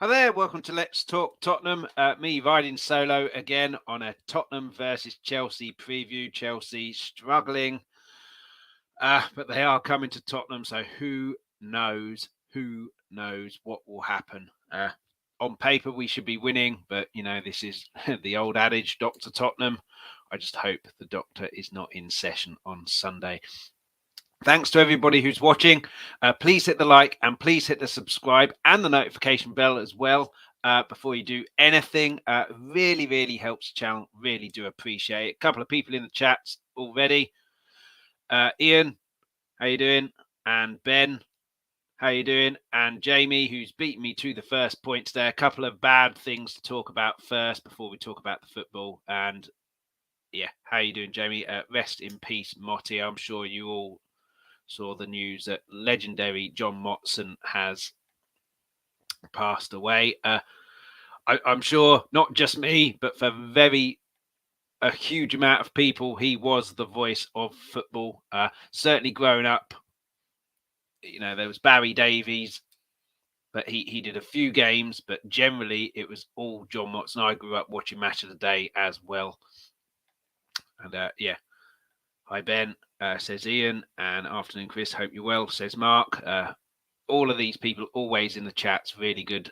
Hi there, welcome to Let's Talk Tottenham. Me riding solo again on a Tottenham versus Chelsea preview. Chelsea struggling, but they are coming to Tottenham, so who knows? Who knows what will happen? On paper, we should be winning, but this is the old adage, Dr Tottenham. I just hope the doctor is not in session on Sunday. Thanks to everybody who's watching. Please hit the like and please hit the subscribe and the notification bell as well before you do anything. Really, really helps the channel. Really do appreciate it. A couple of people in the chats already. Ian, how you doing? And Ben, how you doing? And Jamie, who's beaten me to the first points there. A couple of bad things to talk about first before we talk about the football. And yeah, how you doing, Jamie? Rest in peace, Motti. I'm sure you all saw the news that legendary John Motson has passed away. I'm sure not just me, but for a huge amount of people, he was the voice of football. Certainly growing up, there was Barry Davies, but he did a few games, but generally it was all John Motson. I grew up watching Match of the Day as well. And yeah. Hi, Ben, says Ian, and afternoon, Chris. Hope you're well, says Mark. All of these people always in the chats, really good,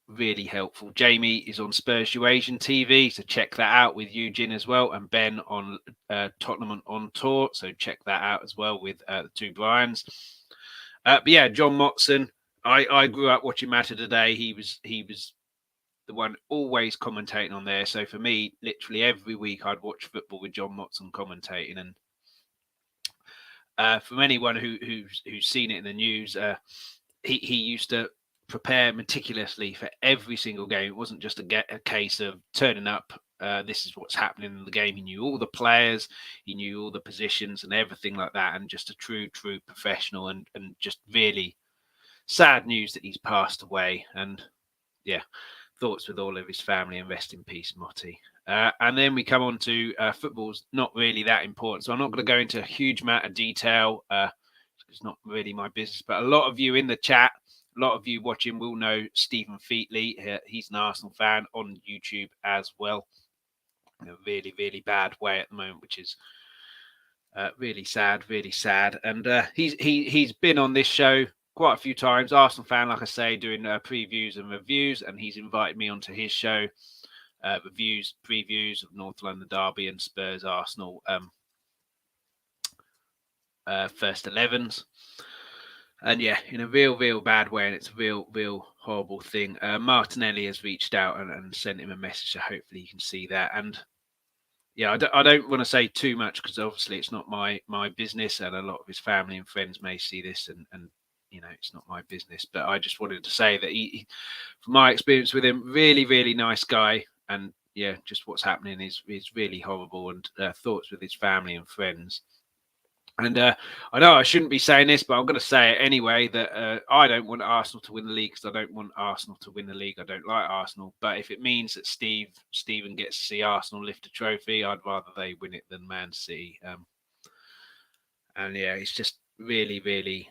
really helpful. Jamie is on Spurs Eurasian TV, so check that out with Eugene as well, and Ben on Tottenham on tour, so check that out as well with the two Brians. But yeah, John Motson. I grew up watching Match of the Day. He was the one always commentating on there. So for me, literally every week I'd watch football with John Motson commentating. And from anyone who's seen it in the news, he used to prepare meticulously for every single game. It wasn't just a case of turning up. This is what's happening in the game. He knew all the players, he knew all the positions and everything like that. And just a true professional. And just really sad news that he's passed away. And yeah. Thoughts with all of his family, and rest in peace, Motti. And then we come on to football's not really that important, so I'm not going to go into a huge amount of detail. It's not really my business, but a lot of you in the chat, a lot of you watching will know Stephen Featley. He's an Arsenal fan on YouTube as well. In a really, really bad way at the moment, which is really sad, really sad. And he's been on this show quite a few times. Arsenal fan, like I say, doing previews and reviews, and he's invited me onto his show, previews of North London Derby and Spurs Arsenal first 11s. And yeah, in a real bad way, and it's a real horrible thing. Martinelli has reached out and sent him a message, so hopefully you can see that. And yeah, I don't want to say too much because obviously it's not my business, and a lot of his family and friends may see this and it's not my business, but I just wanted to say that he, from my experience with him, really nice guy. And yeah, just what's happening is really horrible, and thoughts with his family and friends. And I know I shouldn't be saying this, but I'm going to say it anyway, that I don't want Arsenal to win the league because I don't want Arsenal to win the league. I don't like Arsenal. But if it means that Stephen gets to see Arsenal lift a trophy, I'd rather they win it than Man City. And yeah, it's just really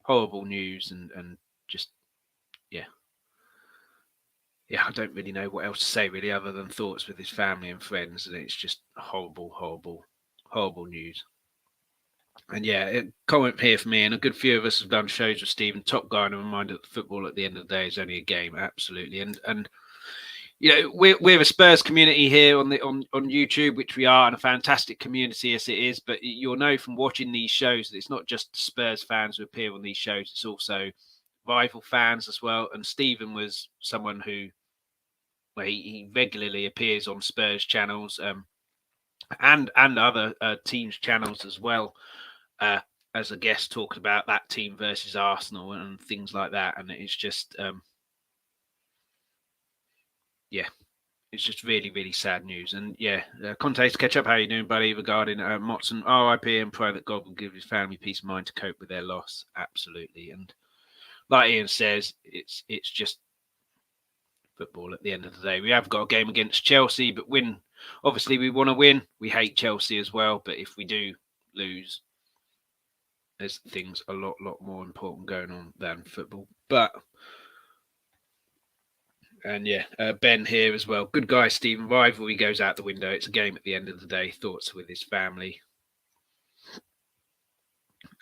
horrible news, and just yeah, I don't really know what else to say really, other than thoughts with his family and friends, and it's just horrible news. And yeah, a comment here for me, and a good few of us have done shows with Stephen, top guy, and a reminder that football at the end of the day is only a game. Absolutely. And we're a Spurs community here on YouTube, which we are, and a fantastic community as it is. But you'll know from watching these shows that it's not just Spurs fans who appear on these shows; it's also rival fans as well. And Stephen was someone who, he regularly appears on Spurs channels, and other teams' channels as well, as a guest, talking about that team versus Arsenal and things like that. And it's just yeah, it's just really sad news. And yeah, Conte, to catch up, how are you doing, buddy? Regarding Motson, RIP, and pray that God will give his family peace of mind to cope with their loss. Absolutely. And like Ian says, it's just football at the end of the day. We have got a game against Chelsea, but obviously we want to win. We hate Chelsea as well, but if we do lose, there's things a lot more important going on than football. But and yeah, Ben here as well. Good guy, Stephen. Rivalry goes out the window. It's a game at the end of the day. Thoughts with his family.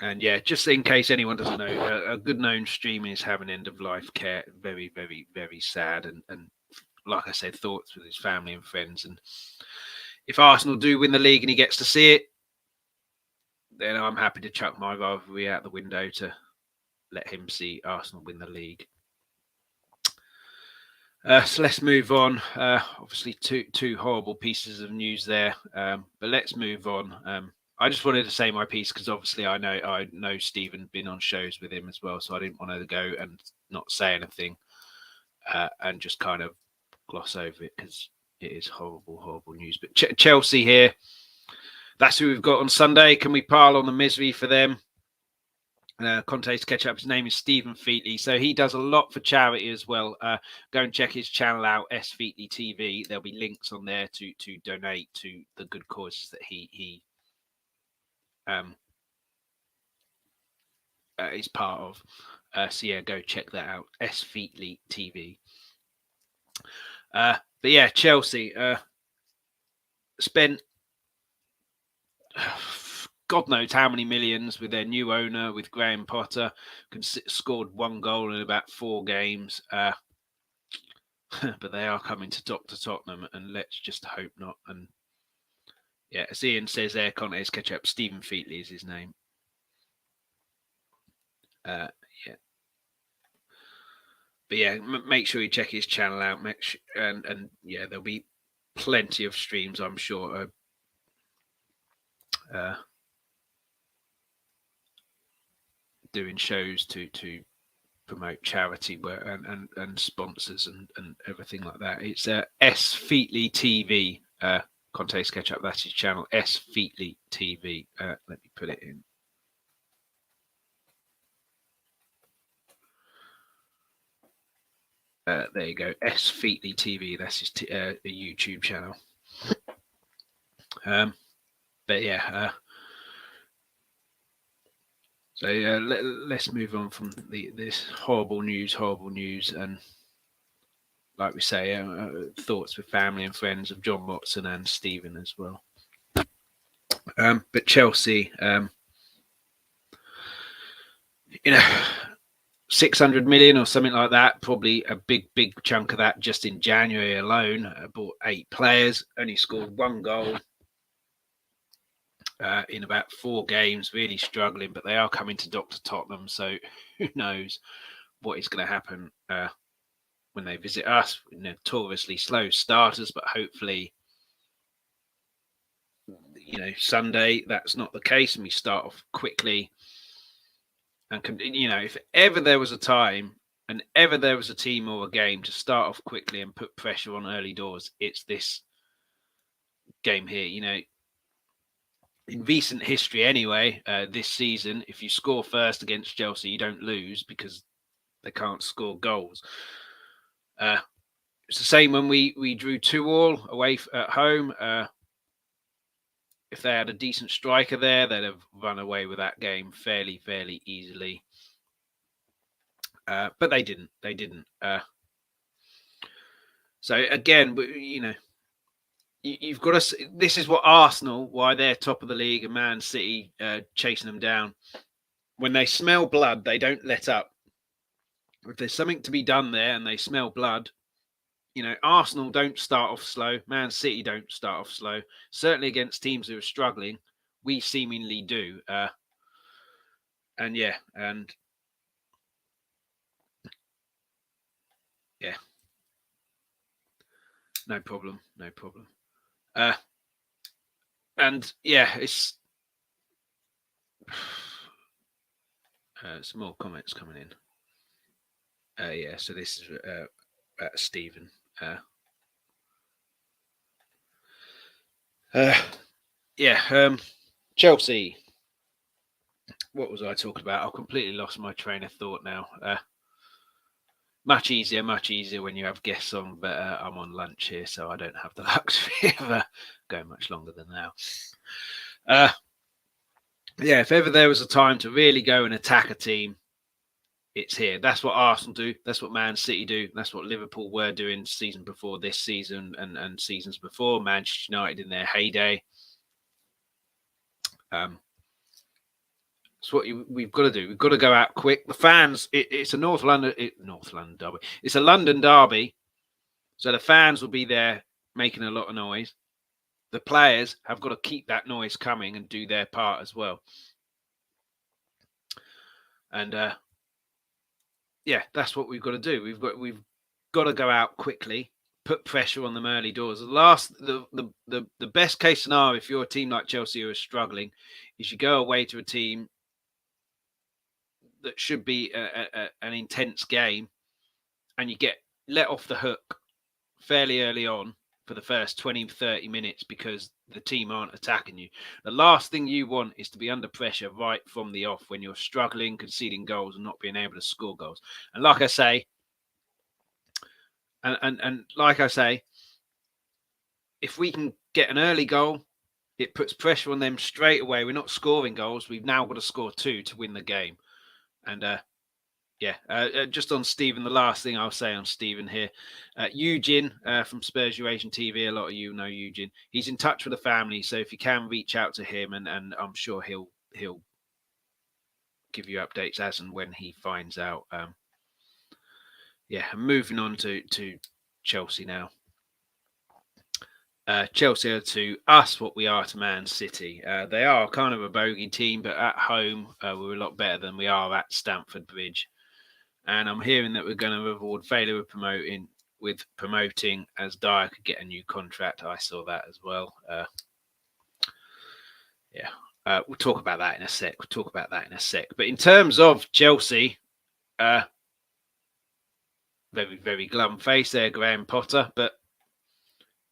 And yeah, just in case anyone doesn't know, a good known streamer is having end of life care. Very, very, very sad. And like I said, thoughts with his family and friends. And if Arsenal do win the league and he gets to see it, then I'm happy to chuck my rivalry out the window to let him see Arsenal win the league. So let's move on. Obviously, two horrible pieces of news there, but let's move on. I just wanted to say my piece because obviously I know Stephen, been on shows with him as well, so I didn't want to go and not say anything and just kind of gloss over it because it is horrible news. But Chelsea here, that's who we've got on Sunday. Can we pile on the misery for them? Conte's catch up. His name is Stephen Featley, so he does a lot for charity as well. Go and check his channel out, S Featley TV. There'll be links on there to donate to the good causes that he is part of. So yeah, go check that out, S Featley TV. But yeah, Chelsea spent God knows how many millions with their new owner, with Graham Potter, scored 1 goal in about 4 games. But they are coming to Dr Tottenham, and let's just hope not. And yeah, as Ian says there, Conte's catch up. Stephen Featley is his name. Yeah. But yeah, make sure you check his channel out. And yeah, there'll be plenty of streams, I'm sure. Doing shows to promote charity work and sponsors and everything like that. It's S Featley TV. Conte's catch up. That's his channel. S Featley TV. Let me put it in. There you go. S Featley TV. That's his YouTube channel. But yeah. So let's move on from this horrible news, and like we say, thoughts with family and friends of John Watson and Stephen as well. But Chelsea, 600 million or something like that, probably a big chunk of that just in January alone. Bought 8 players, only scored 1 goal. In about 4 games, really struggling, but they are coming to Dr Tottenham, so who knows what is going to happen when they visit us. Notoriously slow starters, but hopefully, Sunday that's not the case, and we start off quickly. And if ever there was a time and ever there was a team or a game to start off quickly and put pressure on early doors, it's this game here. In recent history anyway, this season, if you score first against Chelsea, you don't lose because they can't score goals. It's the same when we drew 2-2 away at home. If they had a decent striker there, they'd have run away with that game fairly easily. But they didn't. So again, you've got to. This is what Arsenal, why they're top of the league, and Man City chasing them down. When they smell blood, they don't let up. If there's something to be done there, and they smell blood, Arsenal don't start off slow. Man City don't start off slow. Certainly against teams who are struggling, we seemingly do. And yeah, no problem. And yeah, it's some more comments coming in. Yeah, so this is Stephen. Chelsea. What was I talking about? I've completely lost my train of thought now. Much easier when you have guests on, but I'm on lunch here, so I don't have the luxury of going much longer than now. yeah, if ever there was a time to really go and attack a team, it's here. That's what Arsenal do. That's what Man City do. That's what Liverpool were doing season before this season and seasons before. Manchester United in their heyday. It's what we've got to do. We've got to go out quick. The fans, it's a North London derby. It's a London derby, so the fans will be there making a lot of noise. The players have got to keep that noise coming and do their part as well. And yeah, that's what we've got to do. We've got to go out quickly, put pressure on them early doors. The best case scenario, if you're a team like Chelsea who are struggling, is you go away to a team that should be an intense game, and you get let off the hook fairly early on for the first 20, 30 minutes because the team aren't attacking you. The last thing you want is to be under pressure right from the off when you're struggling, conceding goals and not being able to score goals. And like I say, and like I say, if we can get an early goal, it puts pressure on them straight away. We're not scoring goals. We've now got to score 2 to win the game. And just on Stephen, the last thing I'll say on Stephen here, Eugene from Spurs Eurasian TV, a lot of you know Eugene. He's in touch with the family, so if you can reach out to him, and I'm sure he'll give you updates as and when he finds out. Moving on to Chelsea now. Chelsea are to us what we are to Man City. They are kind of a bogey team, but at home we're a lot better than we are at Stamford Bridge. And I'm hearing that we're going to reward failure with promoting as Dyer could get a new contract. I saw that as well. We'll talk about that in a sec. But in terms of Chelsea, very, very glum face there, Graham Potter. But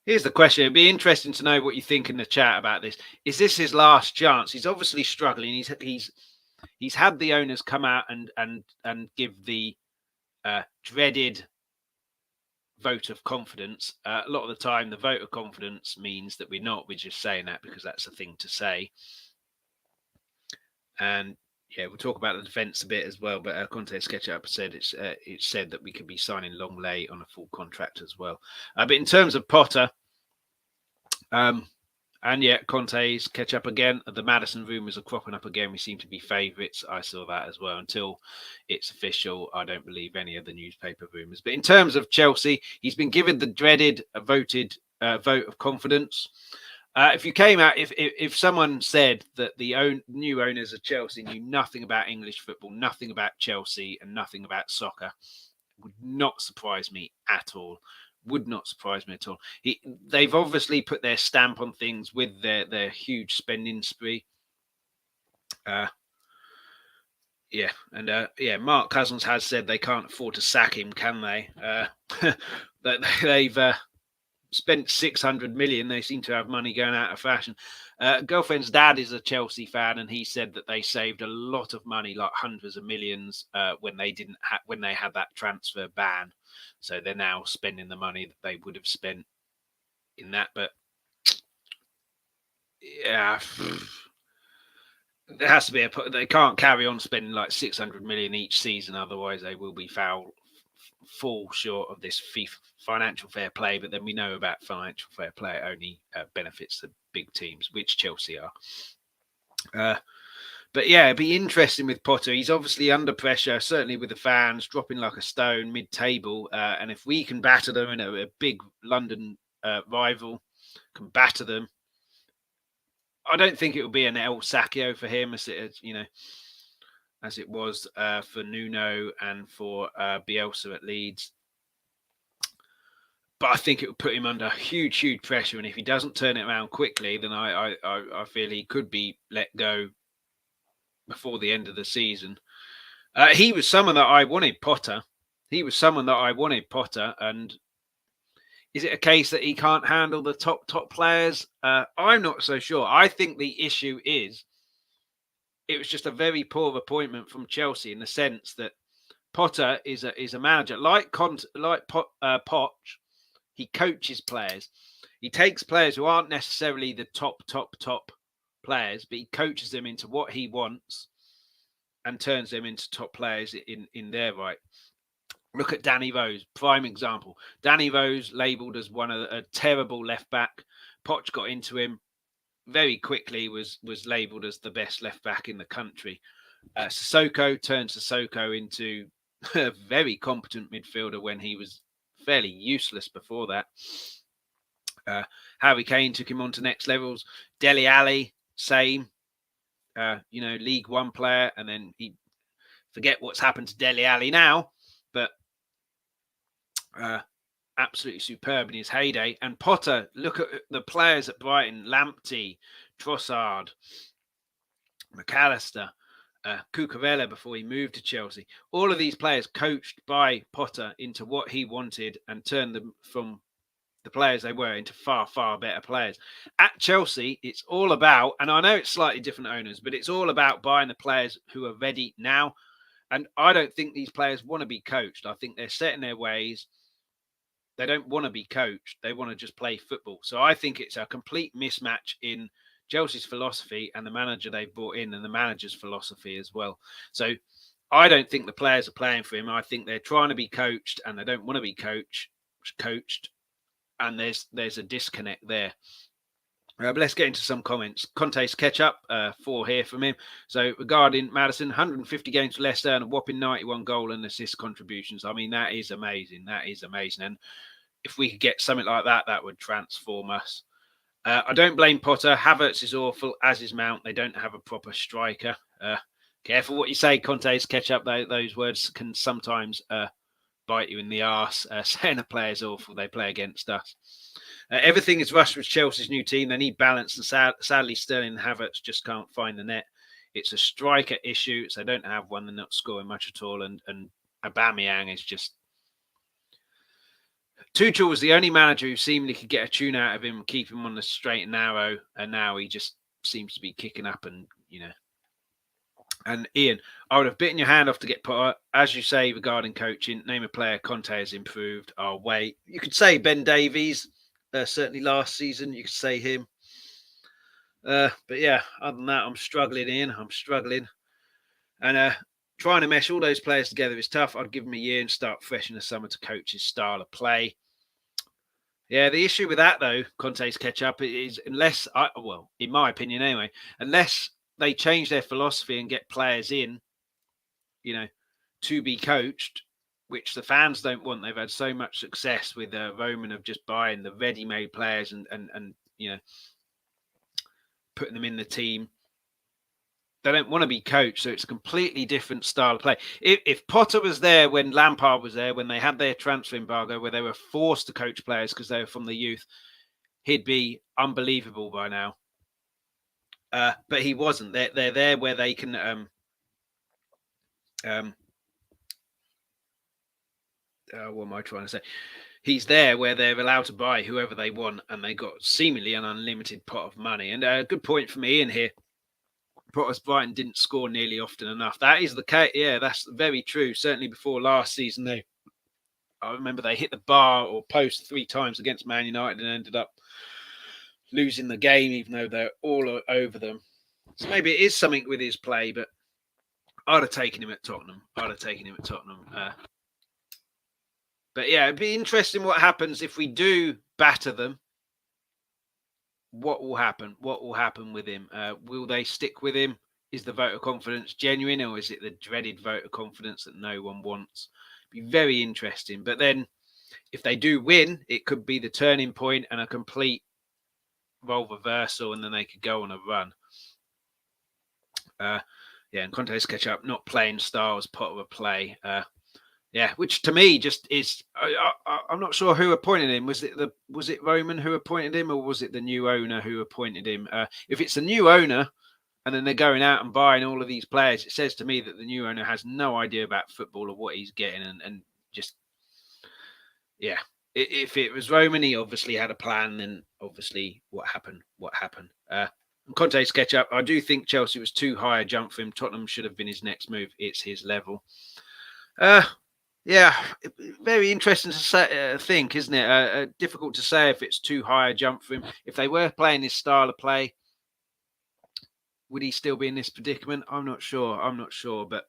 here's the question. It'd be interesting to know what you think in the chat about this. Is this his last chance? He's obviously struggling. He's had the owners come out and give the dreaded vote of confidence. A lot of the time, the vote of confidence means that we're just saying that because that's a thing to say. And yeah, we'll talk about the defence a bit as well. But Conte SketchUp said it's said that we could be signing Longley on a full contract as well. But in terms of Potter, and yeah, Conte's catch up again. The Maddison rumours are cropping up again. We seem to be favourites. I saw that as well. Until it's official, I don't believe any of the newspaper rumours. But in terms of Chelsea, he's been given the dreaded vote of confidence. If you came out, if someone said that the new owners of Chelsea knew nothing about English football, nothing about Chelsea, and nothing about soccer, it would not surprise me at all. Would not surprise me at all. They've obviously put their stamp on things with their huge spending spree. Mark Cousins has said they can't afford to sack him, can they? They've spent 600 million. They seem to have money going out of fashion. Girlfriend's dad is a Chelsea fan, and he said that they saved a lot of money, like hundreds of millions, when they had that transfer ban. So they're now spending the money that they would have spent in that. But yeah, there has to be they can't carry on spending like 600 million each season, otherwise they will fall short of this financial fair play. But then we know about financial fair play, it only benefits the big teams, which Chelsea are. But yeah, it'd be interesting with Potter. He's obviously under pressure, certainly with the fans, dropping like a stone mid-table. And if we can batter them in a big London rival, can batter them, I don't think it will be an El Sacchio for him, as it was for Nuno and for Bielsa at Leeds. But I think it would put him under huge pressure. And if he doesn't turn it around quickly, then I feel he could be let go before the end of the season. He was someone that I wanted, Potter. And is it a case that he can't handle the top players? I'm not so sure. I think the issue is it was just a very poor appointment from Chelsea in the sense that Potter is a manager like Conte, like Poch. He coaches players. He takes players who aren't necessarily the top players, but he coaches them into what he wants and turns them into top players in their right. Look at Danny Rose, prime example. Danny Rose labelled as a terrible left back. Poch got into him very quickly, was labelled as the best left back in the country. Sissoko turned Sissoko into a very competent midfielder when he was fairly useless before that. Harry Kane took him on to next levels. Dele Alli, same. League One player, and then he forget what's happened to Dele Alli now, but absolutely superb in his heyday. And Potter, look at the players at Brighton: Lamptey, Trossard, McAllister, Cucurella before he moved to Chelsea. All of these players coached by Potter into what he wanted and turned them from the players they were into far, far better players. At Chelsea, it's all about, and I know it's slightly different owners, but it's all about buying the players who are ready now. And I don't think these players want to be coached. I think they're set in their ways. They don't want to be coached. They want to just play football. So I think it's a complete mismatch in Chelsea's philosophy and the manager they've brought in and the manager's philosophy as well. So I don't think the players are playing for him. I think they're trying to be coached and they don't want to be coached. And there's a disconnect there. But let's get into some comments. Conte's catch-up, 4 here from him. So regarding Maddison, 150 games for Leicester and a whopping 91 goal and assist contributions. I mean, that is amazing. That is amazing. And if we could get something like that, that would transform us. I don't blame Potter. Havertz is awful, as is Mount. They don't have a proper striker. Careful what you say, Conte's catch-up. Those words can sometimes bite you in the arse. Saying a player's awful, they play against us. Everything is rushed with Chelsea's new team. They need balance, and sadly, Sterling and Havertz just can't find the net. It's a striker issue, so they don't have one. They're not scoring much at all, and Aubameyang is just... Tuchel was the only manager who seemingly could get a tune out of him and keep him on the straight and narrow, and now he just seems to be kicking up and, And Ian, I would have bitten your hand off to get Potter. As you say regarding coaching, name a player Conte has improved. I'll wait. You could say Ben Davies. Certainly last season, you could say him. But yeah, other than that, I'm struggling, Ian. I'm struggling. And trying to mesh all those players together is tough. I'd give him a year and start fresh in the summer to coach his style of play. Yeah, the issue with that, though, Conte's catch-up, is unless, in my opinion anyway, unless they change their philosophy and get players in, to be coached, which the fans don't want. They've had so much success with Roman of just buying the ready-made players and putting them in the team. They don't want to be coached, so it's a completely different style of play. If Potter was there when Lampard was there, when they had their transfer embargo, where they were forced to coach players because they were from the youth, he'd be unbelievable by now. But he wasn't. They're there where they can... what am I trying to say? He's there where they're allowed to buy whoever they want, and they got seemingly an unlimited pot of money. And a good point from Ian here. Potter's Brighton didn't score nearly often enough. That is the case. Yeah, that's very true. Certainly before last season, I remember they hit the bar or post 3 times against Man United and ended up losing the game, even though they're all over them. So maybe it is something with his play, but I'd have taken him at Tottenham. But yeah, it'd be interesting what happens if we do batter them. What will happen? What will happen with him? Will they stick with him? Is the vote of confidence genuine, or is it the dreaded vote of confidence that no one wants? It'd be very interesting. But then if they do win, it could be the turning point and a complete role reversal, and then they could go on a run. And Conte's catch up, not playing styles, part of a play. Which to me just is. I'm not sure who appointed him. Was it Roman who appointed him, or was it the new owner who appointed him? If it's a new owner, and then they're going out and buying all of these players, it says to me that the new owner has no idea about football or what he's getting, and just If it was Roman, he obviously had a plan. Then obviously, what happened? Conte's catch up. I do think Chelsea was too high a jump for him. Tottenham should have been his next move. It's his level. Very interesting to think, isn't it? Difficult to say if it's too high a jump for him. If they were playing his style of play, would he still be in this predicament? I'm not sure. But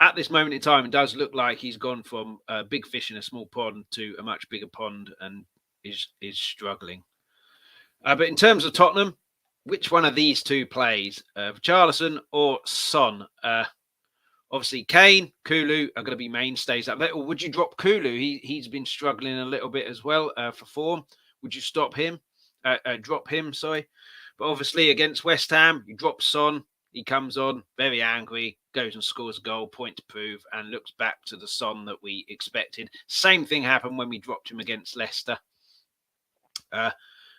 at this moment in time, it does look like he's gone from a big fish in a small pond to a much bigger pond and is struggling. But in terms of Tottenham, which one of these two plays? Richarlison or Son? Obviously, Kane, Kulu are going to be mainstays up there. Or would you drop Kulu? He's been struggling a little bit as well for form. Would you stop him? Drop him, sorry. But obviously, against West Ham, you drop Son. He comes on very angry, goes and scores a goal, point to prove, and looks back to the Son that we expected. Same thing happened when we dropped him against Leicester. But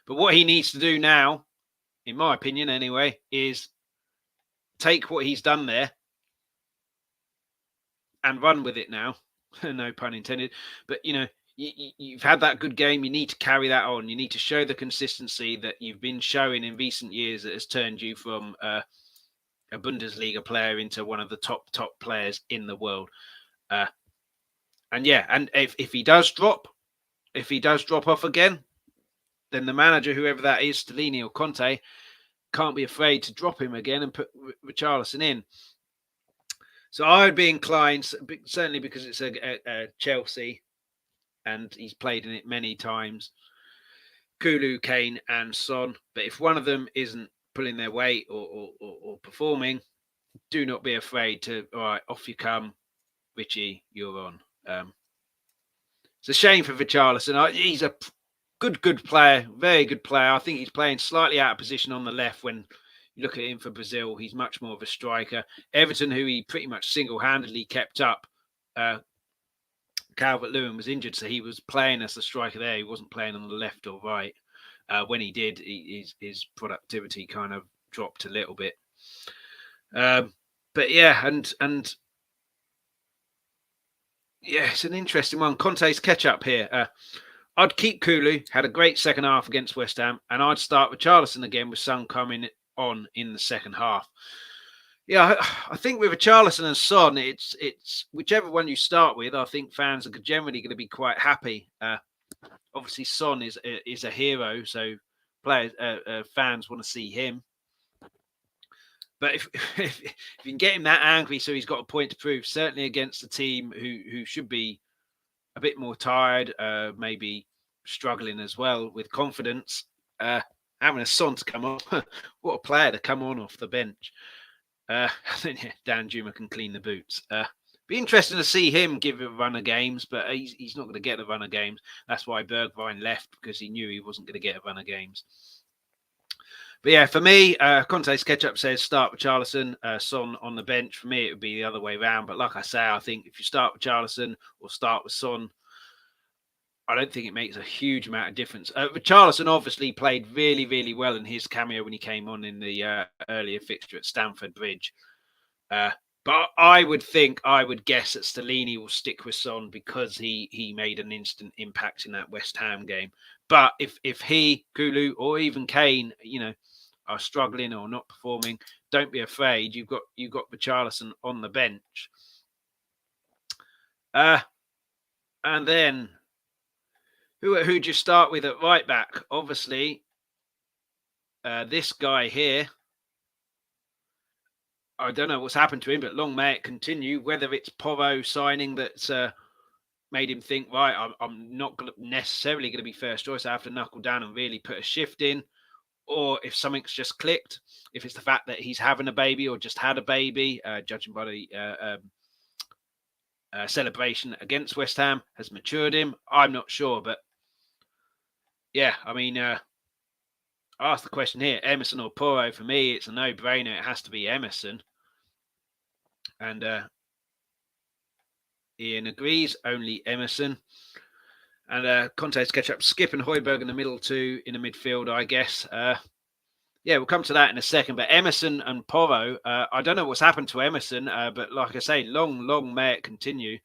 what he needs to do now, in my opinion anyway, is take what he's done there and run with it now. No pun intended. But, you've had that good game. You need to carry that on. You need to show the consistency that you've been showing in recent years that has turned you from a Bundesliga player into one of the top players in the world. And if he does drop off again, then the manager, whoever that is, Stellini or Conte, can't be afraid to drop him again and put Richarlison in. So I would be inclined, certainly because it's a Chelsea and he's played in it many times, Kulu, Kane and Son. But if one of them isn't pulling their weight or performing, do not be afraid to, all right, off you come, Richie, you're on. It's a shame for Richarlison. He's a good player, very good player. I think he's playing slightly out of position on the left when you look at him for Brazil. He's much more of a striker. Everton, who he pretty much single-handedly kept up, Calvert-Lewin was injured, so he was playing as the striker there. He wasn't playing on the left or right. When he did, his productivity kind of dropped a little bit. But yeah, and yeah, it's an interesting one. Conte's catch-up here. I'd keep Kulu, had a great second half against West Ham, and I'd start with Richarlison again with Son coming on in the second half. Yeah, I think with Richarlison and Son, it's whichever one you start with. I think fans are generally going to be quite happy. Obviously, Son is a hero, so players, fans want to see him. But if you can get him that angry, so he's got a point to prove, certainly against a team who should be a bit more tired, maybe struggling as well with confidence, having a Son to come on, what a player to come on off the bench. I think Dan Juma can clean the boots. Be interesting to see him give a run of games, but he's not going to get a run of games. That's why Bergwijn left, because he knew he wasn't going to get a run of games. But yeah, for me, Conte's catch-up says start with Richarlison, Son on the bench. For me, it would be the other way around. But like I say, I think if you start with Richarlison or start with Son, I don't think it makes a huge amount of difference. Richarlison obviously played really, really well in his cameo when he came on in the earlier fixture at Stamford Bridge. But I would guess that Stellini will stick with Son because he made an instant impact in that West Ham game. But if he, Kulu, or even Kane, are struggling or not performing, don't be afraid. You've got Richarlison on the bench. And then who'd you start with at right back? Obviously, this guy here. I don't know what's happened to him, but long may it continue. Whether it's Porro signing that's made him think, right, I'm not necessarily going to be first choice. I have to knuckle down and really put a shift in. Or if something's just clicked, if it's the fact that he's having a baby or just had a baby, judging by the celebration against West Ham has matured him. I'm not sure, but yeah, I mean, I asked the question here, Emerson or Porro. For me, it's a no-brainer. It has to be Emerson. And Ian agrees, only Emerson. And Conte's catch up, Skip and Højbjerg in the middle, two in the midfield, I guess. Yeah, we'll come to that in a second. But Emerson and Porro, I don't know what's happened to Emerson, but like I say, long may it continue.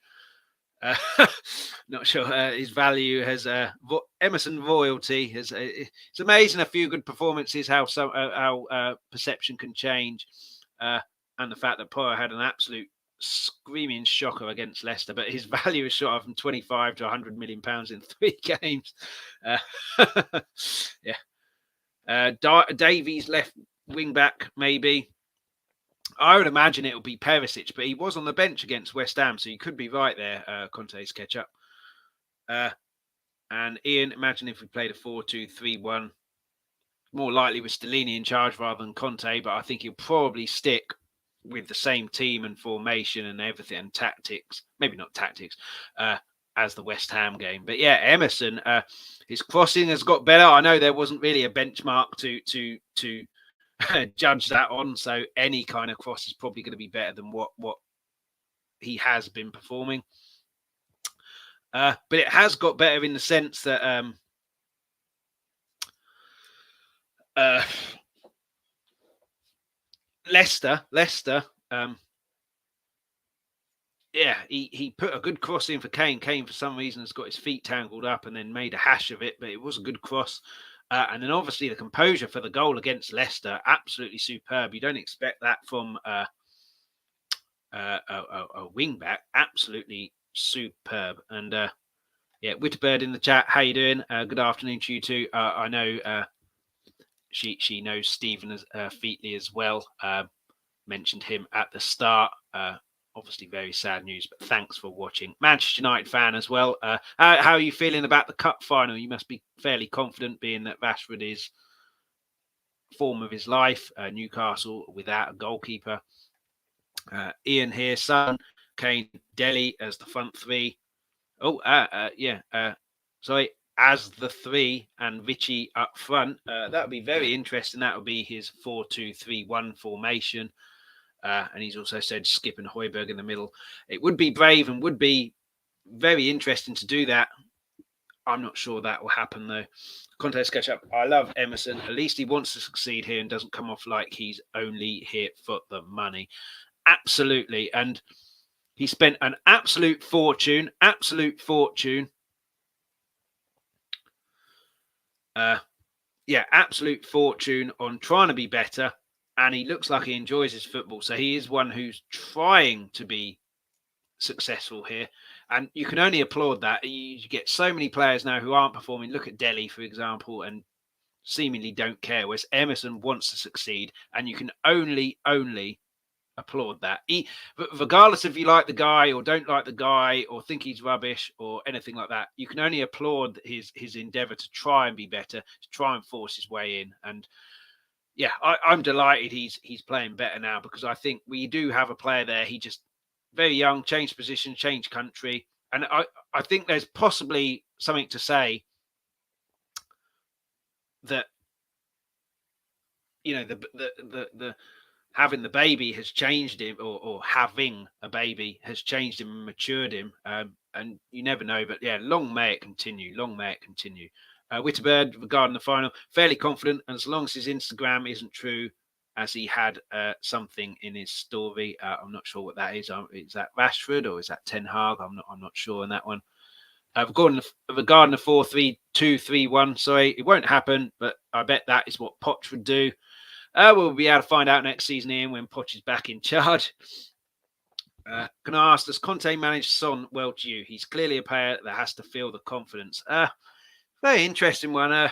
Not sure his value has Emerson royalty has. It's amazing a few good performances how perception can change, and the fact that Porro had an absolute screaming shocker against Leicester, but his value is shot from 25 to 100 million pounds in 3 games. Yeah. Davies left wing back, maybe. I would imagine it will be Perisic, but he was on the bench against West Ham, so you could be right there, Conte's catch-up. And Ian, imagine if we played a 4-2-3-1. More likely with Stellini in charge rather than Conte, but I think he'll probably stick with the same team and formation and everything and tactics. Maybe not tactics, as the West Ham game. But yeah, Emerson, his crossing has got better. I know there wasn't really a benchmark to judge that on, so any kind of cross is probably going to be better than what he has been performing. But it has got better in the sense that Leicester, he put a good cross in for Kane. Kane, for some reason, has got his feet tangled up and then made a hash of it, but it was a good cross. And then obviously the composure for the goal against Leicester, absolutely superb. You don't expect that from a wing back, absolutely superb. And Whitterbird in the chat, how you doing? Good afternoon to you too. I know she knows Stephen Featley as well. Mentioned him at the start. Obviously very sad news, but thanks for watching. Manchester United fan as well. How are you feeling about the cup final? You must be fairly confident, being that Rashford is form of his life. Newcastle without a goalkeeper. Ian here, Son, Kane, Delhi as the front three. Sorry, as the three and Vichy up front. That would be very interesting. That would be his 4-2-3-1 formation. And he's also said Skip and Højbjerg in the middle. It would be brave and would be very interesting to do that. I'm not sure that will happen, though. Conte's catch up. I love Emerson. At least he wants to succeed here and doesn't come off like he's only here for the money. Absolutely. And he spent an absolute fortune. Absolute fortune on trying to be better. And he looks like he enjoys his football. So he is one who's trying to be successful here. And you can only applaud that. You get so many players now who aren't performing. Look at Delhi, for example, and seemingly don't care. Whereas Emerson wants to succeed. And you can only applaud that. Regardless if you like the guy or don't like the guy or think he's rubbish or anything like that, you can only applaud his endeavour to try and be better, to try and force his way in. And yeah, I'm delighted he's playing better now, because I think we do have a player there. He just very young, changed position, changed country. And I think there's possibly something to say that, you know, the having the baby has changed him, or having a baby has changed him and matured him. And you never know, but yeah, long may it continue. Long may it continue. Whitterbird, regarding the final, fairly confident, and as long as his Instagram isn't true, as he had something in his story. I'm not sure what that is. Is that Rashford or is that Ten Hag? I'm not sure on that one. Regarding the 4-3-2-3-1, sorry, it won't happen, but I bet that is what Poch would do. We'll be able to find out next season, Ian, when Poch is back in charge. Can I ask, does Conte manage Son well to you? He's clearly a player that has to feel the confidence. Very interesting one.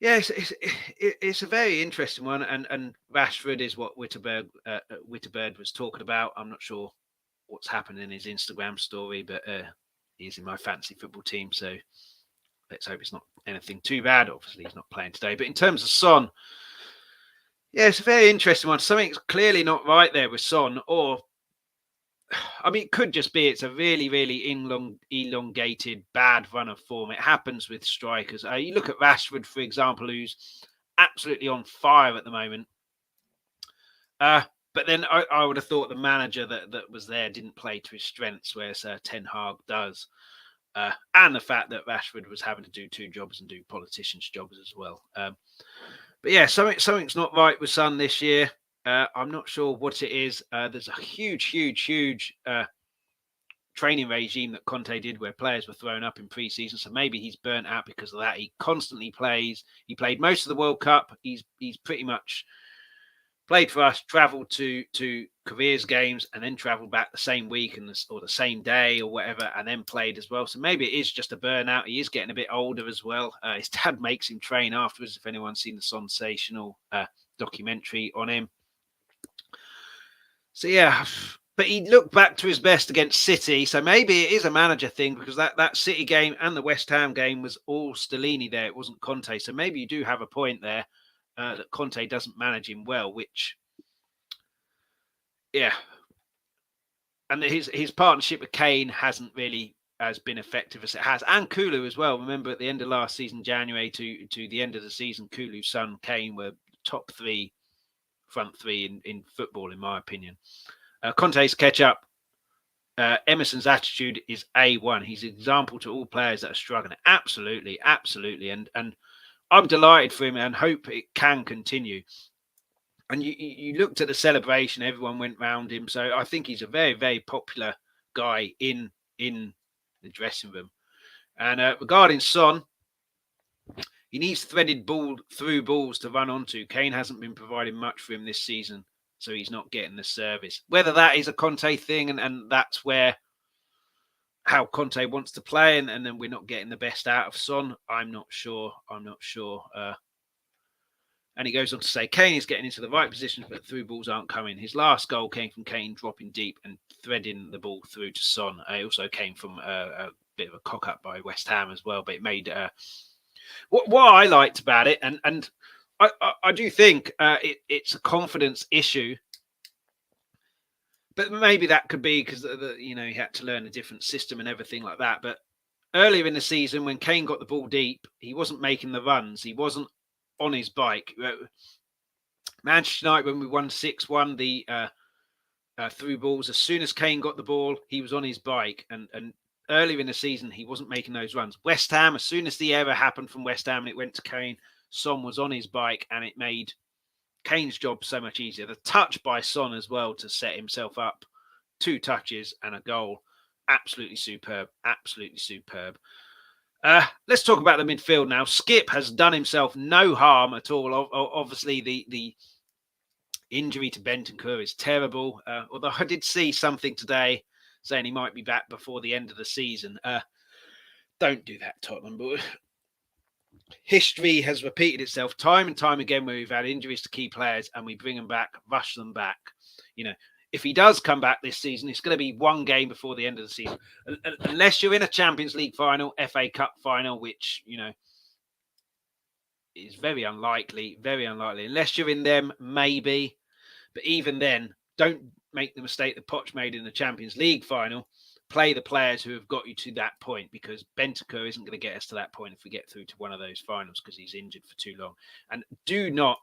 It's a very interesting one, and Rashford is what Whitterbird was talking about. I'm not sure what's happened in his Instagram story, but he's in my fantasy football team, so let's hope it's not anything too bad. Obviously, he's not playing today. But in terms of Son, yeah, it's a very interesting one. Something's clearly not right there with Son, or I mean, it could just be it's a really, really elongated, bad run of form. It happens with strikers. You look at Rashford, for example, who's absolutely on fire at the moment. But then I would have thought the manager that was there didn't play to his strengths, whereas Ten Hag does. And the fact that Rashford was having to do two jobs and do politicians' jobs as well. But yeah, something's not right with Son this year. I'm not sure what it is. There's a huge training regime that Conte did where players were thrown up in pre-season. So maybe he's burnt out because of that. He constantly plays. He played most of the World Cup. He's pretty much played for us, travelled to Careers games, and then travelled back the same week or the same day or whatever, and then played as well. So maybe it is just a burnout. He is getting a bit older as well. His dad makes him train afterwards, if anyone's seen the sensational documentary on him. So yeah, but he looked back to his best against City. So maybe it is a manager thing, because that City game and the West Ham game was all Stellini there. It wasn't Conte. So maybe you do have a point there, that Conte doesn't manage him well, which, yeah. And his partnership with Kane hasn't really as been effective as it has. And Kulu as well. Remember, at the end of last season, January to the end of the season, Kulu's son, Kane, were top three, front three in football, in my opinion. Conte's catch-up. Emerson's attitude is A1. He's an example to all players that are struggling. Absolutely, absolutely. And I'm delighted for him and hope it can continue. And you looked at the celebration, everyone went round him. So I think he's a very, very popular guy in the dressing room. And regarding Son, he needs threaded through balls to run onto. Kane hasn't been providing much for him this season, so he's not getting the service. Whether that is a Conte thing and that's how Conte wants to play, and then we're not getting the best out of Son, I'm not sure. And he goes on to say, Kane is getting into the right positions, but through balls aren't coming. His last goal came from Kane dropping deep and threading the ball through to Son. It also came from a bit of a cock-up by West Ham as well, but it made... what I liked about it, and I do think it's a confidence issue, but maybe that could be because he had to learn a different system and everything like that. But earlier in the season, when Kane got the ball deep, he wasn't making the runs. He wasn't on his bike. Manchester United, when we won 6-1, the through balls, as soon as Kane got the ball, he was on his bike. And earlier in the season, he wasn't making those runs. West Ham, as soon as the error happened from West Ham and it went to Kane, Son was on his bike, and it made Kane's job so much easier. The touch by Son as well to set himself up, 2 touches and a goal. Absolutely superb. Absolutely superb. Let's talk about the midfield now. Skip has done himself no harm at all. Obviously, the injury to Bentancur is terrible. Although I did see something today saying he might be back before the end of the season. Don't do that, Tottenham. But history has repeated itself time and time again where we've had injuries to key players and we bring them back, rush them back. If he does come back this season, it's going to be one game before the end of the season. Unless you're in a Champions League final, FA Cup final, which, is very unlikely. Unless you're in them, maybe. But even then, don't make the mistake that Poch made in the Champions League final. Play the players who have got you to that point, because Bentancur isn't going to get us to that point if we get through to one of those finals, because he's injured for too long. And do not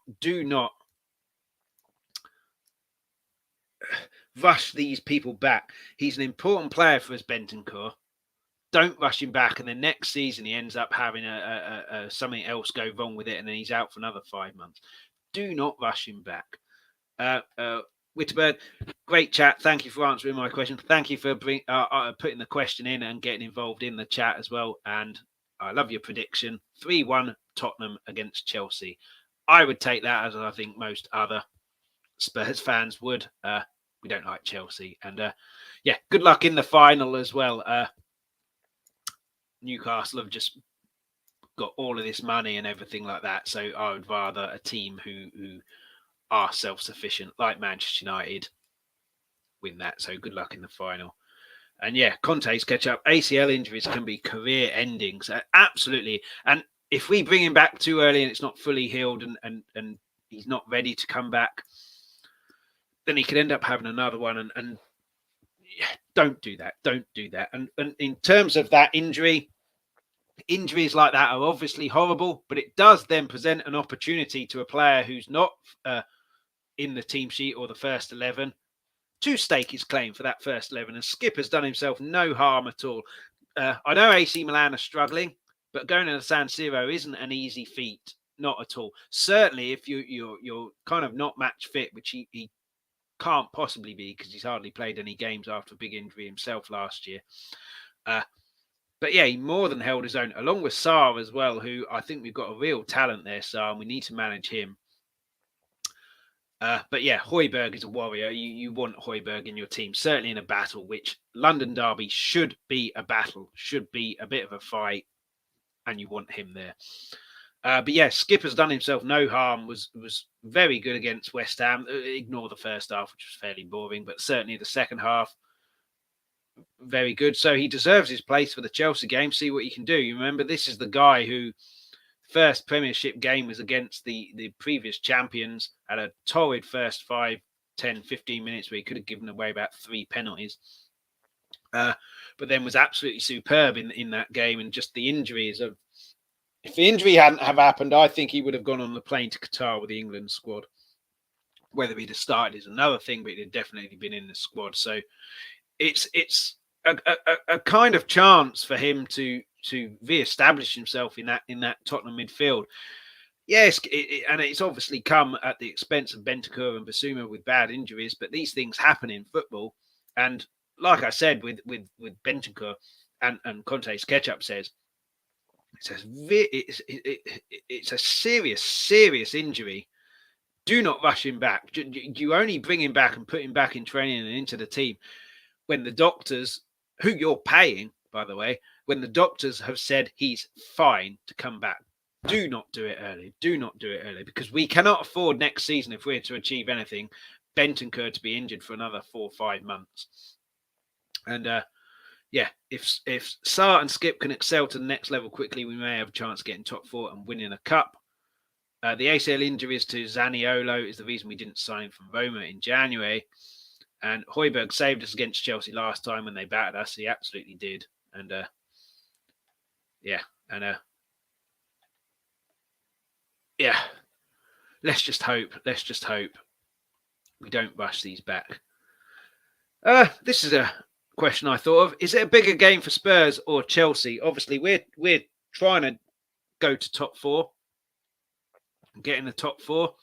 rush these people back. He's an important player for us, Bentancur. Don't rush him back, and then next season he ends up having something else go wrong with it, and then he's out for another 5 months. Do not rush him back. Witterbird, great chat. Thank you for answering my question. Thank you for putting the question in and getting involved in the chat as well. And I love your prediction. 3-1 Tottenham against Chelsea. I would take that, as I think most other Spurs fans would. We don't like Chelsea. And good luck in the final as well. Newcastle have just got all of this money and everything like that. So I would rather a team who are self-sufficient, like Manchester United, win that. So good luck in the final. And Conte's catch-up. ACL injuries can be career endings. Absolutely. And if we bring him back too early and it's not fully healed and he's not ready to come back, then he could end up having another one. And don't do that. Don't do that. And in terms of that injuries like that are obviously horrible, but it does then present an opportunity to a player who's not in the team sheet or the first 11 to stake his claim for that first 11. And Skip has done himself no harm at all. I know AC Milan are struggling, but going to the San Siro isn't an easy feat. Not at all. Certainly if you're kind of not match fit, which he can't possibly be, because he's hardly played any games after a big injury himself last year. But he more than held his own, along with Sarr as well, who I think we've got a real talent there, Sarr, and we need to manage him. But yeah, Højbjerg is a warrior. You want Højbjerg in your team, certainly in a battle, which London Derby should be a battle, should be a bit of a fight, and you want him there. But yeah, Skipper's done himself no harm, was very good against West Ham. Ignore the first half, which was fairly boring, but certainly the second half, very good. So he deserves his place for the Chelsea game. See what he can do. You remember, this is the guy who first Premiership game was against the previous champions, had a torrid first 5, 10, 15 minutes where he could have given away about 3 penalties. But then was absolutely superb in that game. And just the injuries of, if the injury hadn't have happened, I think he would have gone on the plane to Qatar with the England squad. Whether he'd have started is another thing, but he'd have definitely been in the squad. So it's a kind of chance for him to re-establish himself in that Tottenham midfield. Yes, and it's obviously come at the expense of Bentancur and Bissouma with bad injuries, but these things happen in football. And like I said, with Bentancur and Conte's Ketchup says, it's a serious injury. Do not rush him back. You only bring him back and put him back in training and into the team when the doctors, who you're paying, by the way, when the doctors have said he's fine to come back. Do not do it early. Do not do it early, because we cannot afford next season, if we're to achieve anything, Bentancur to be injured for another 4 or 5 months. And yeah, if Sarr and Skip can excel to the next level quickly, we may have a chance of getting top 4 and winning a cup. The ACL injuries to Zaniolo is the reason we didn't sign from Roma in January. And Højbjerg saved us against Chelsea last time when they battered us. He absolutely did. And yeah, let's just hope we don't rush these back. This is a question I thought of. Is it a bigger game for Spurs or Chelsea? Obviously, we're trying to go to top 4 and get in the top 4.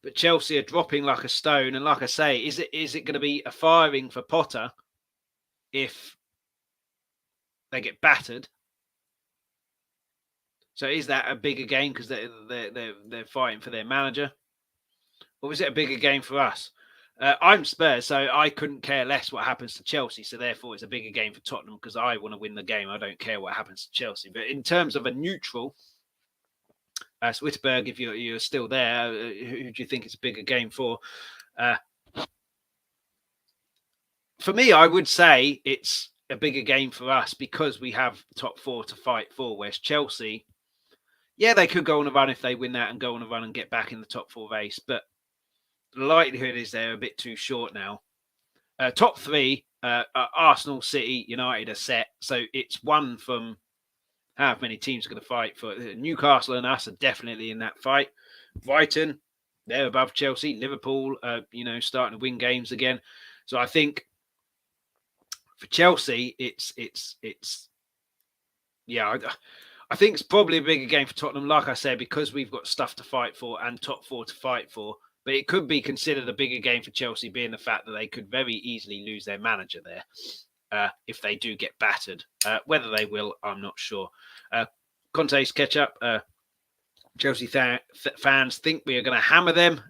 But Chelsea are dropping like a stone. And like I say, is it going to be a firing for Potter if they get battered? So is that a bigger game because they're fighting for their manager? Or is it a bigger game for us? I'm Spurs, so I couldn't care less what happens to Chelsea. So therefore, it's a bigger game for Tottenham because I want to win the game. I don't care what happens to Chelsea. But in terms of a neutral, Switterberg, if you're still there, who do you think it's a bigger game for? For me, I would say it's a bigger game for us because we have top 4 to fight for. Whereas Chelsea, yeah, they could go on a run if they win that and go on a run and get back in the top 4 race. But the likelihood is they're a bit too short now. Top 3, Arsenal, City, United are set. So it's one from how many teams are going to fight for. Newcastle and us are definitely in that fight. Brighton, they're above Chelsea. Liverpool, starting to win games again. So I think for Chelsea, it's I think it's probably a bigger game for Tottenham, like I said, because we've got stuff to fight for and top 4 to fight for. But it could be considered a bigger game for Chelsea, being the fact that they could very easily lose their manager there if they do get battered. Whether they will, I'm not sure. Conte's Ketchup. Chelsea fans think we are going to hammer them.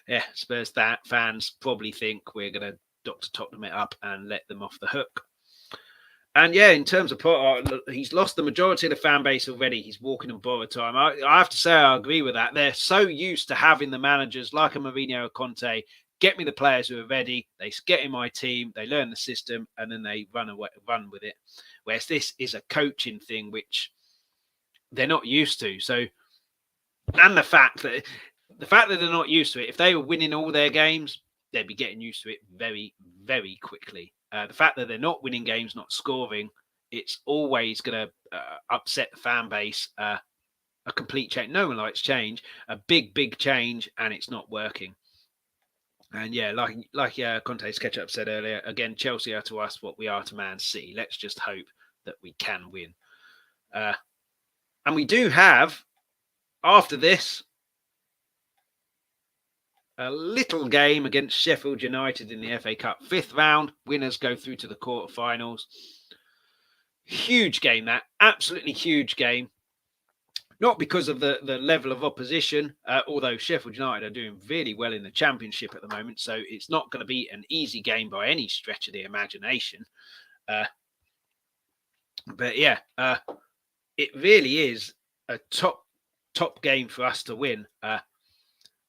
Yeah, Spurs fans probably think we're going to Dr Tottenham it up and let them off the hook. And yeah, in terms of Potter, he's lost the majority of the fan base already. He's walking on borrowed time. I have to say I agree with that. They're so used to having the managers like a Mourinho or Conte get me the players who are ready. They get in my team, they learn the system, and then they run with it. Whereas this is a coaching thing, which they're not used to. So, and the fact that they're not used to it, if they were winning all their games, they'd be getting used to it very, very quickly. The fact that they're not winning games, not scoring, it's always going to upset the fan base. A complete change. No one likes change. A big change, and it's not working. And yeah, like Conte's Ketchup said earlier, again, Chelsea are to us what we are to Man City. Let's just hope that we can win. And we do have, after this, a little game against Sheffield United in the FA Cup. 5th round, winners go through to the quarterfinals. Huge game, that. Absolutely huge game. Not because of the level of opposition, although Sheffield United are doing really well in the Championship at the moment, so it's not going to be an easy game by any stretch of the imagination. But yeah, it really is a top game for us to win.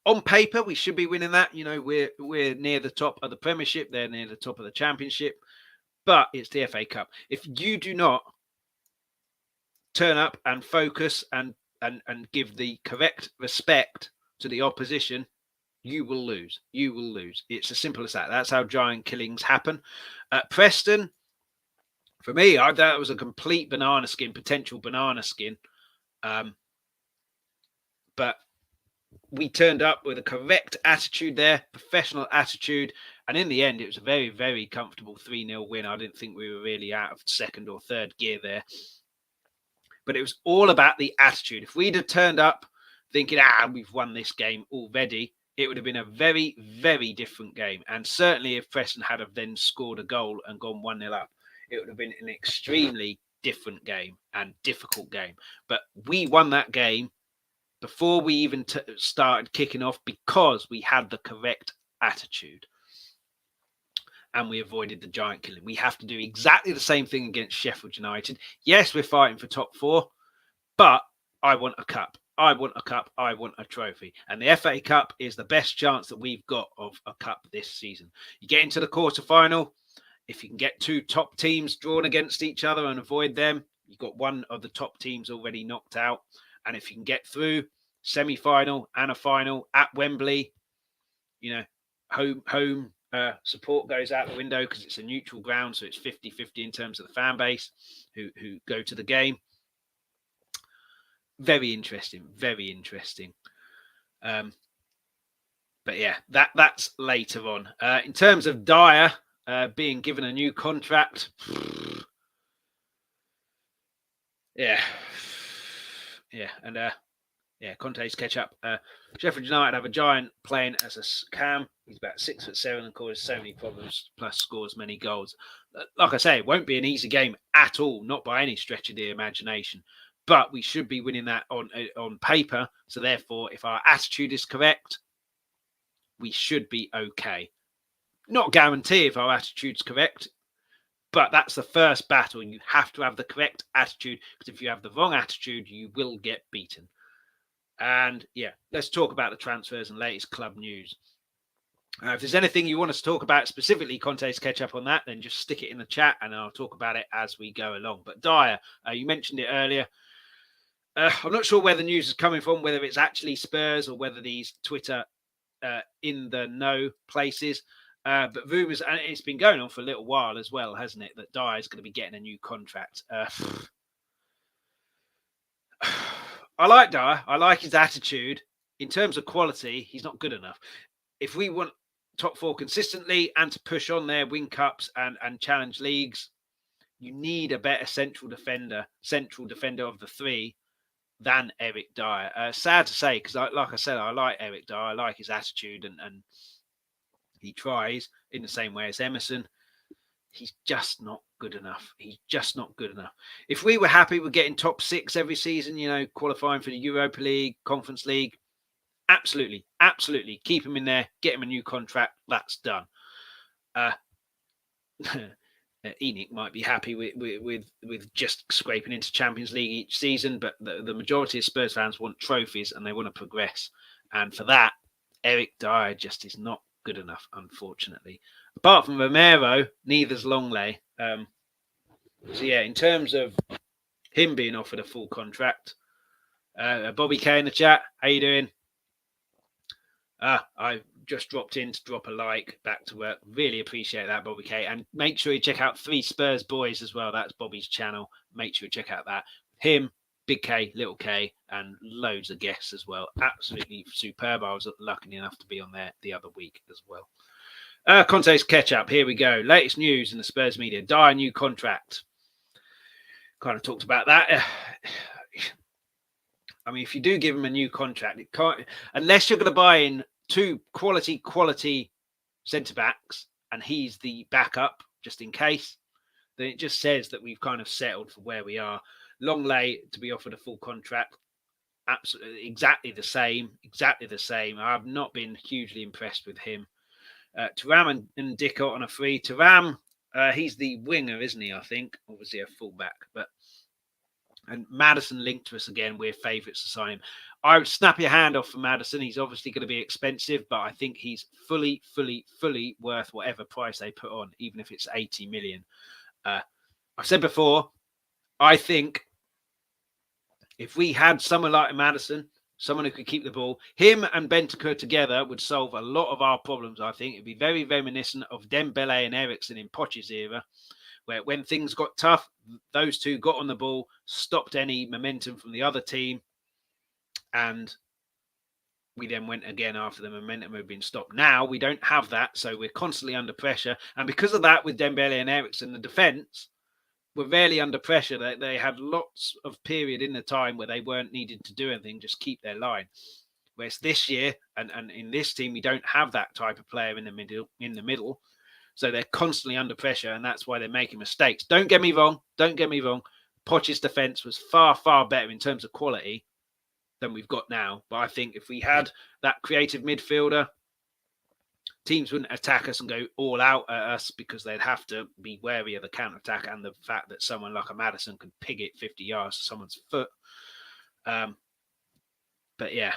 On paper, we should be winning that. You know, we're near the top of the Premiership. They're near the top of the Championship. But it's the FA Cup. If you do not turn up and focus and give the correct respect to the opposition, you will lose. You will lose. It's as simple as that. That's how giant killings happen. Preston, for me, I thought it was a complete potential banana skin. But we turned up with a correct attitude there, professional attitude. And in the end, it was a very, very comfortable 3-0 win. I didn't think we were really out of second or third gear there. But it was all about the attitude. If we'd have turned up thinking, we've won this game already, it would have been a very, very different game. And certainly if Preston had have then scored a goal and gone 1-0 up, it would have been an extremely different game and difficult game. But we won that game before we even started kicking off because we had the correct attitude. And we avoided the giant killing. We have to do exactly the same thing against Sheffield United. Yes, we're fighting for top 4, but I want a cup. I want a cup. I want a trophy. And the FA Cup is the best chance that we've got of a cup this season. You get into the quarterfinal. If you can get 2 top teams drawn against each other and avoid them, you've got one of the top teams already knocked out. And if you can get through semi-final and a final at Wembley, you know, home support goes out the window because it's a neutral ground, so it's 50-50 in terms of the fan base who go to the game. Very interesting, very interesting. But yeah, that's later on. In terms of Dyer being given a new contract, and Conte's catch up. Sheffield United have a giant playing as a cam. He's about 6'7" and causes so many problems, plus scores many goals. Like I say, it won't be an easy game at all, not by any stretch of the imagination. But we should be winning that on paper. So therefore, if our attitude is correct, we should be okay. Not guarantee if our attitude's correct, but that's the first battle. You have to have the correct attitude, because if you have the wrong attitude, you will get beaten. And yeah, let's talk about the transfers and latest club news. If there's anything you want us to talk about specifically, Conte's catch up on that, then just stick it in the chat and I'll talk about it as we go along. But Dyer, you mentioned it earlier. I'm not sure where the news is coming from, whether it's actually Spurs or whether these Twitter in the know places. But rumours, and it's been going on for a little while as well, hasn't it, that Dyer is going to be getting a new contract. I like Dyer. I like his attitude. In terms of quality, he's not good enough. If we want top 4 consistently and to push on there, win cups and challenge leagues, you need a better central defender of the 3 than Eric Dyer. Sad to say, because like I said, I like Eric Dyer. I like his attitude and he tries in the same way as Emerson. He's just not good enough. He's just not good enough. If we were happy with getting top 6 every season, you know, qualifying for the Europa League, Conference League, absolutely. Keep him in there. Get him a new contract. That's done. Enoch might be happy with just scraping into Champions League each season, but the majority of Spurs fans want trophies and they want to progress. And for that, Eric Dyer just is not good enough, unfortunately. Apart from Romero, neither's Longley. So yeah, in terms of him being offered a full contract, Bobby K in the chat, how you doing? I just dropped in to drop a like, back to work. Really appreciate that, Bobby K. And make sure you check out 3 Spurs Boys as well. That's Bobby's channel. Make sure you check out that. Him, Big K, Little K, and loads of guests as well. Absolutely superb. I was lucky enough to be on there the other week as well. Conte's catch-up. Here we go. Latest news in the Spurs media. Dyer new contract. Kind of talked about that. I mean, if you do give him a new contract, it can't, unless you're going to buy in 2 quality centre-backs and he's the backup just in case, then it just says that we've kind of settled for where we are. Longley to be offered a full contract. absolutely exactly the same. I've not been hugely impressed with him. Thuram and Dicker on a free. Thuram, he's the winger, isn't he? I think obviously a fullback, and Maddison linked to us again. We're favourites to sign him. I would snap your hand off for Maddison. He's obviously going to be expensive, but I think he's fully worth whatever price they put on, even if it's 80 million. I've said before, I think if we had someone like Maddison, someone who could keep the ball, him and Bentancur together would solve a lot of our problems, I think. It'd be very reminiscent of Dembele and Eriksen in Poch's era, where when things got tough, those two got on the ball, stopped any momentum from the other team, and we then went again after the momentum had been stopped. Now we don't have that, so we're constantly under pressure. And because of that, with Dembele and Eriksen, the defence were rarely under pressure. They had lots of period in the time where they weren't needed to do anything, just keep their line. Whereas this year, and in this team, we don't have that type of player in the middle. So they're constantly under pressure, and that's why they're making mistakes. Don't get me wrong. Poch's defence was far better in terms of quality than we've got now. But I think if we had that creative midfielder, teams wouldn't attack us and go all out at us because they'd have to be wary of the counter-attack and the fact that someone like a Maddison could pig it 50 yards to someone's foot. But yeah,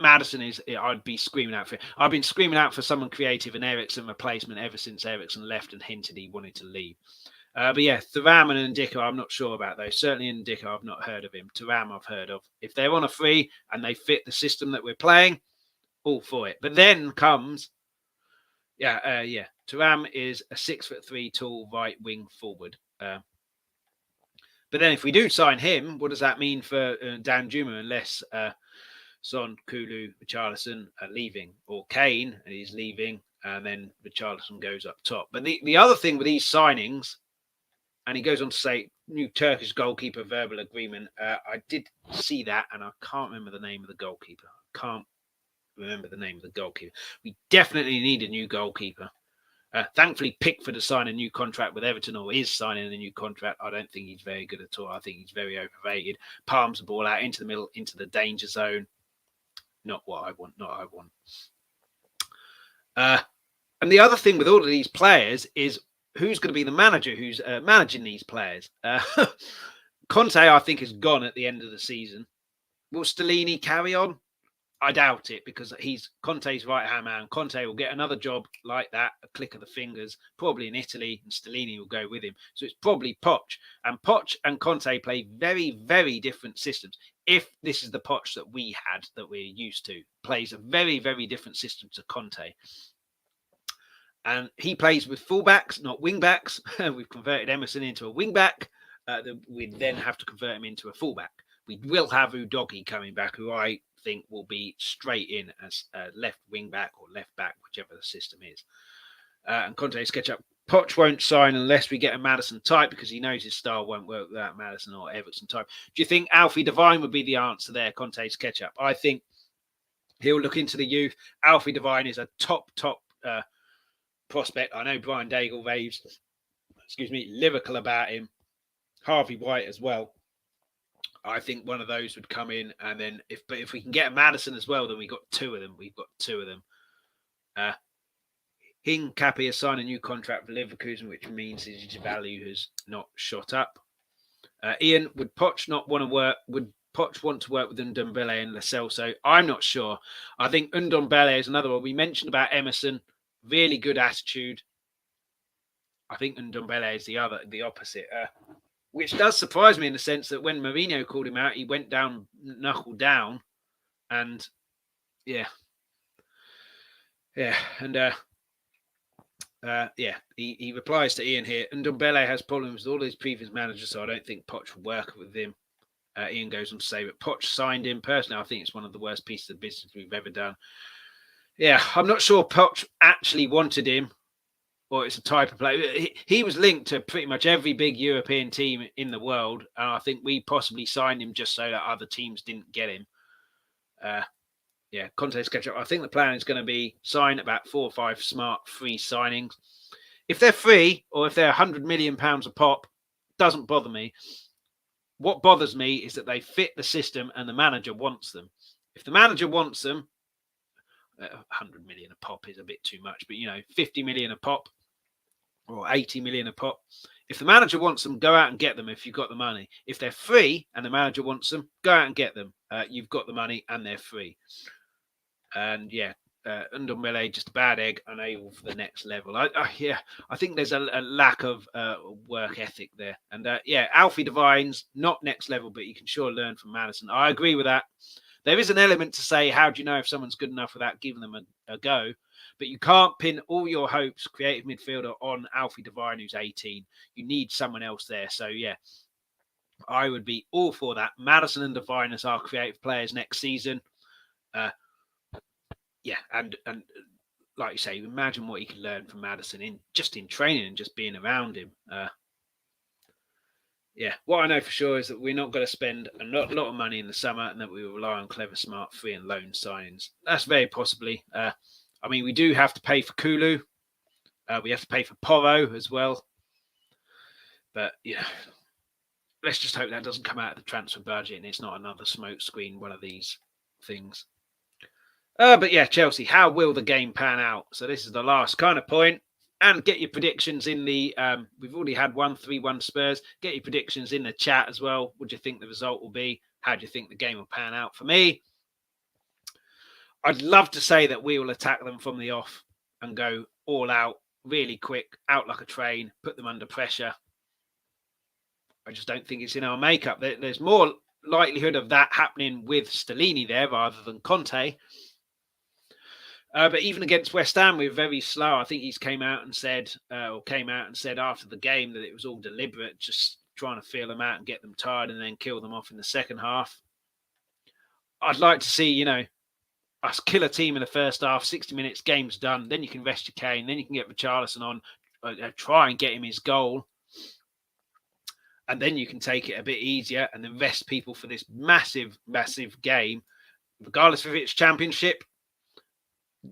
Maddison I'd be screaming out for it. I've been screaming out for someone creative, an Eriksen replacement ever since Eriksen left and hinted he wanted to leave. But yeah, Thuram and Ndicka, I'm not sure about those. Certainly Ndicka, I've not heard of him. Thuram, I've heard of. If they're on a free and they fit the system that we're playing, all for it. But then comes, Thuram is a 6'3" tall right wing forward. But then if we do sign him, what does that mean for Danjuma unless Son, Kulu, Richarlison are leaving, or Kane and he's leaving, and then Richarlison goes up top. But the other thing with these signings, and he goes on to say, new Turkish goalkeeper verbal agreement. I did see that, and I can't remember the name of the goalkeeper. We definitely need a new goalkeeper. Thankfully, Pickford has signed a new contract with Everton, or is signing a new contract. I don't think he's very good at all. I think he's very overrated. Palms the ball out into the middle, into the danger zone. Not what I want. And the other thing with all of these players is who's going to be the manager who's managing these players. Conte, I think, is gone at the end of the season. Will Stellini carry on? I doubt it, because he's Conte's right-hand man. Conte will get another job like that, a click of the fingers, probably in Italy, and Stellini will go with him. So it's probably Poch. And Poch and Conte play very, very different systems. If this is the Poch that we had, that we're used to, plays a very, very different system to Conte. And he plays with fullbacks, not wingbacks. We've converted Emerson into a wingback. We then have to convert him into a fullback. We will have Udogie coming back, who I think will be straight in as left wing back or left back, whichever the system is. And Conte's SketchUp. Poch won't sign unless we get a Maddison type, because he knows his style won't work without Maddison or Everton type. Do you think Alfie Devine would be the answer there, Conte's SketchUp? I think he'll look into the youth. Alfie Devine is a top prospect. I know Brian Daigle raves, lyrical about him. Harvey White as well. I think one of those would come in, and then if we can get a Maddison as well, then we've got two of them. Hincapié has signed a new contract for Leverkusen, which means his value has not shot up. Ian, would Poch want to work with Ndombele and Lo Celso? I'm not sure. I think Ndombele is another one. We mentioned about Emerson, really good attitude. I think Ndombele is the opposite. Which does surprise me in the sense that when Mourinho called him out, he went down, knuckle down, and he replies to Ian here. Ndombele has problems with all his previous managers, so I don't think Poch will work with him. Ian goes on to say, but Poch signed him. Personally, I think it's one of the worst pieces of business we've ever done. Yeah, I'm not sure Poch actually wanted him, or it's a type of player. He was linked to pretty much every big European team in the world, and I think we possibly signed him just so that other teams didn't get him. Conte's SketchUp. I think the plan is going to be sign about 4 or 5 smart free signings. If they're free, or if they're £100 million a pop, doesn't bother me. what bothers me is that they fit the system and the manager wants them. If the manager wants them, 100 million a pop is a bit too much, but 50 million a pop or 80 million a pop. If the manager wants them, go out and get them if you've got the money. If they're free and the manager wants them, go out and get them. You've got the money and they're free. And Ndombele, just a bad egg, unable for the next level. I think there's a lack of work ethic there. And Alfie Devine's not next level, but you can sure learn from Maddison. I agree with that. There is an element to say, how do you know if someone's good enough without giving them a go? But you can't pin all your hopes, creative midfielder, on Alfie Devine, who's 18. You need someone else there. So, I would be all for that. Maddison and Devine as our creative players next season. And like you say, imagine what you can learn from Maddison in training and just being around him. What I know for sure is that we're not going to spend a lot of money in the summer, and that we will rely on clever, smart, free and loan signings. That's very possibly. We do have to pay for Kulu. We have to pay for Porro as well. But let's just hope that doesn't come out of the transfer budget and it's not another smokescreen, one of these things. Chelsea, how will the game pan out? So this is the last kind of point. And get your predictions in the, we've already had 3-1 Spurs. Get your predictions in the chat as well. What do you think the result will be? How do you think the game will pan out? For me, I'd love to say that we will attack them from the off and go all out, really quick, out like a train, put them under pressure. I just don't think it's in our makeup. There's more likelihood of that happening with Stellini there rather than Conte. But even against West Ham, we were very slow. I think he came out and said after the game that it was all deliberate, just trying to feel them out and get them tired and then kill them off in the second half. I'd like to see, us kill a team in the first half, 60 minutes, game's done. Then you can rest your Kane. Then you can get Richarlison on, try and get him his goal. And then you can take it a bit easier and then rest people for this massive, massive game. Regardless if it's championship,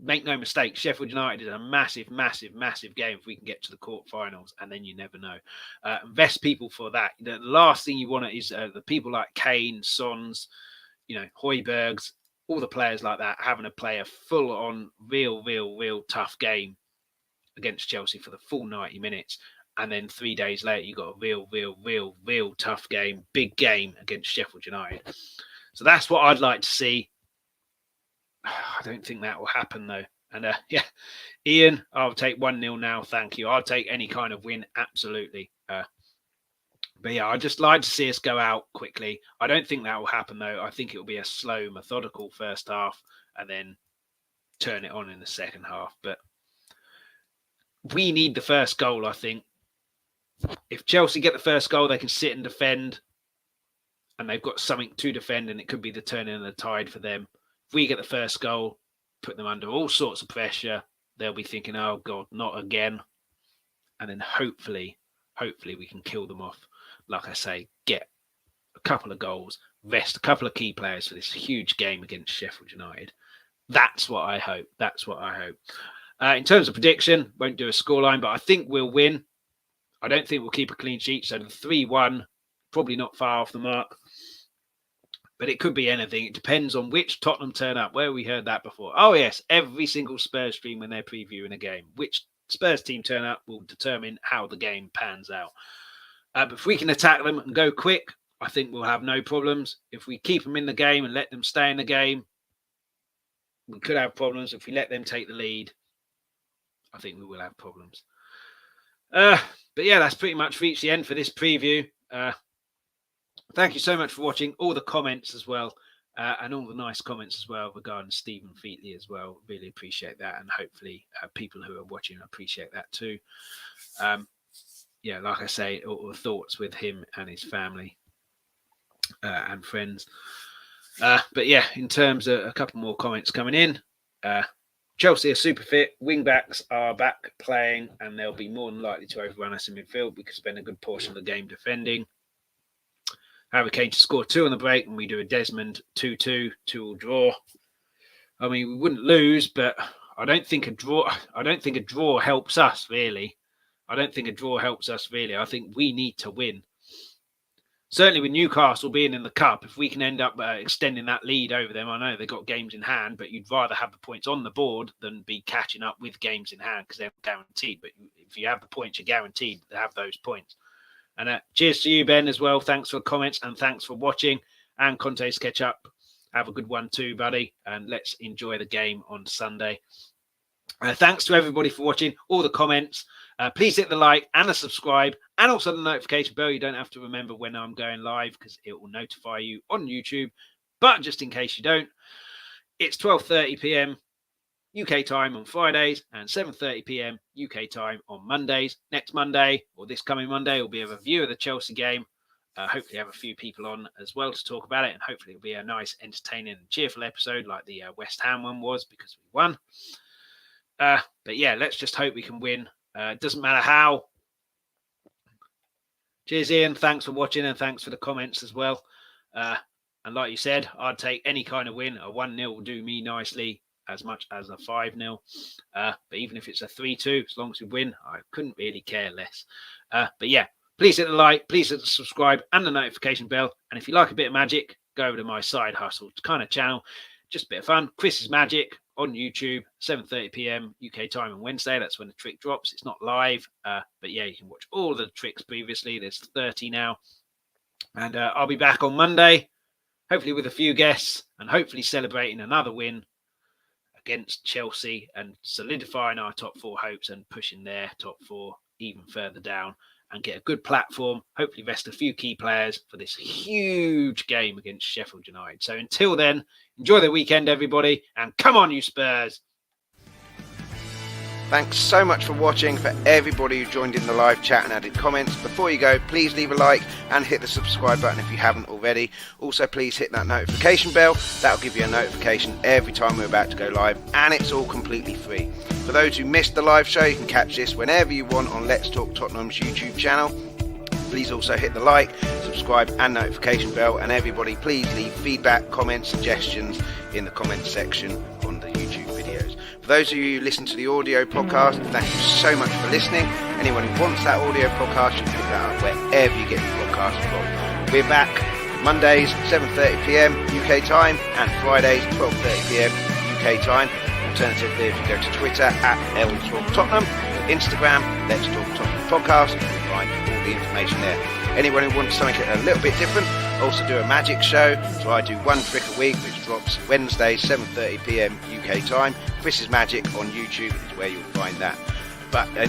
make no mistake, Sheffield United is a massive, massive, massive game if we can get to the quarterfinals, and then you never know. Invest people for that. The last thing you want is the people like Kane, Sons, Højbjergs, all the players like that having to play a full-on, real tough game against Chelsea for the full 90 minutes. And then 3 days later, you got a real tough game, big game against Sheffield United. So that's what I'd like to see. I don't think that will happen, though. And Ian, I'll take 1-0 now. Thank you. I'll take any kind of win. Absolutely. I'd just like to see us go out quickly. I don't think that will happen, though. I think it will be a slow, methodical first half and then turn it on in the second half. But we need the first goal, I think. If Chelsea get the first goal, they can sit and defend. And they've got something to defend, and it could be the turning of the tide for them. If we get the first goal, put them under all sorts of pressure, they'll be thinking, oh, God, not again. And then hopefully we can kill them off. Like I say, get a couple of goals, rest a couple of key players for this huge game against Sheffield United. That's what I hope. In terms of prediction, won't do a scoreline, but I think we'll win. I don't think we'll keep a clean sheet. So the 3-1, probably not far off the mark. But it could be anything. It depends on which Tottenham turn up. Where we heard that before. Oh, yes. Every single Spurs stream when they're previewing a game. Which Spurs team turn up will determine how the game pans out. But if we can attack them and go quick, I think we'll have no problems. If we keep them in the game and let them stay in the game, we could have problems. If we let them take the lead, I think we will have problems. That's pretty much reached the end for this preview. Thank you so much for watching. All the comments as well, and all the nice comments as well regarding Stephen Featley as well. Really appreciate that, and hopefully people who are watching appreciate that too. Like I say, all the thoughts with him and his family and friends. In terms of a couple more comments coming in, Chelsea are super fit. Wing backs are back playing, and they'll be more than likely to overrun us in midfield. We could spend a good portion of the game defending. Harry Kane to score 2 on the break, and we do a Desmond 2-2, 2-2 draw. I mean, we wouldn't lose, but I don't think a draw helps us really. I think we need to win. certainly with Newcastle being in the cup, if we can end up extending that lead over them, I know they've got games in hand, but you'd rather have the points on the board than be catching up with games in hand because they're guaranteed. But if you have the points, you're guaranteed to have those points. And cheers to you, Ben, as well. Thanks for the comments and thanks for watching. And Conte's catch up. Have a good one too, buddy. And let's enjoy the game on Sunday. Thanks to everybody for watching, all the comments. Please hit the like and the subscribe and also the notification bell. You don't have to remember when I'm going live because it will notify you on YouTube. But just in case you don't, it's 12:30 p.m. UK time on Fridays and 7:30 p.m. UK time on Mondays. Next Monday, or this coming Monday, will be a review of the Chelsea game. Hopefully have a few people on as well to talk about it, and hopefully it'll be a nice, entertaining and cheerful episode like the West Ham one was because we won. But yeah, let's just hope we can win. It doesn't matter how. Cheers, Ian. Thanks for watching and thanks for the comments as well. And like you said, I'd take any kind of win. A 1-0 will do me nicely as much as a 5-0. But even if it's a 3-2, as long as we win, I couldn't really care less. But yeah, please hit the like, please hit the subscribe and the notification bell. And if you like a bit of magic, go over to my side hustle kind of channel. Just a bit of fun. Chris's Magic on YouTube, 7:30 p.m. UK time on Wednesday. That's when the trick drops. It's not live, but yeah, you can watch all the tricks previously. There's 30 now. And I'll be back on Monday, hopefully with a few guests and hopefully celebrating another win against Chelsea and solidifying our top 4 hopes and pushing their top 4 even further down and get a good platform, hopefully rest a few key players for this huge game against Sheffield United. So until then, enjoy the weekend, everybody, and come on, you Spurs. Thanks so much for watching. For everybody who joined in the live chat and added comments, before you go, please leave a like and hit the subscribe button if you haven't already. Also, please hit that notification bell. That'll give you a notification every time we're about to go live, and it's all completely free. For those who missed the live show, you can catch this whenever you want on Let's Talk Tottenham's YouTube channel. Please also hit the like, subscribe and notification bell, and everybody please leave feedback, comments, suggestions in the comments section on the YouTube videos. For those of you who listen to the audio podcast, thank you so much for listening. Anyone who wants that audio podcast, you can pick that up wherever you get your podcast from. We're back Mondays 7:30 p.m. UK time and Fridays 12:30 p.m. UK time. Alternatively, if you go to Twitter @LTalkTottenham, Instagram Let's Talk Tottenham Podcast, you can find all the information there. Anyone who wants something a little bit different, also do a magic show. So I do one trick a week, which drops Wednesday 7:30 p.m. UK time. Chris's Magic on YouTube is where you'll find that. But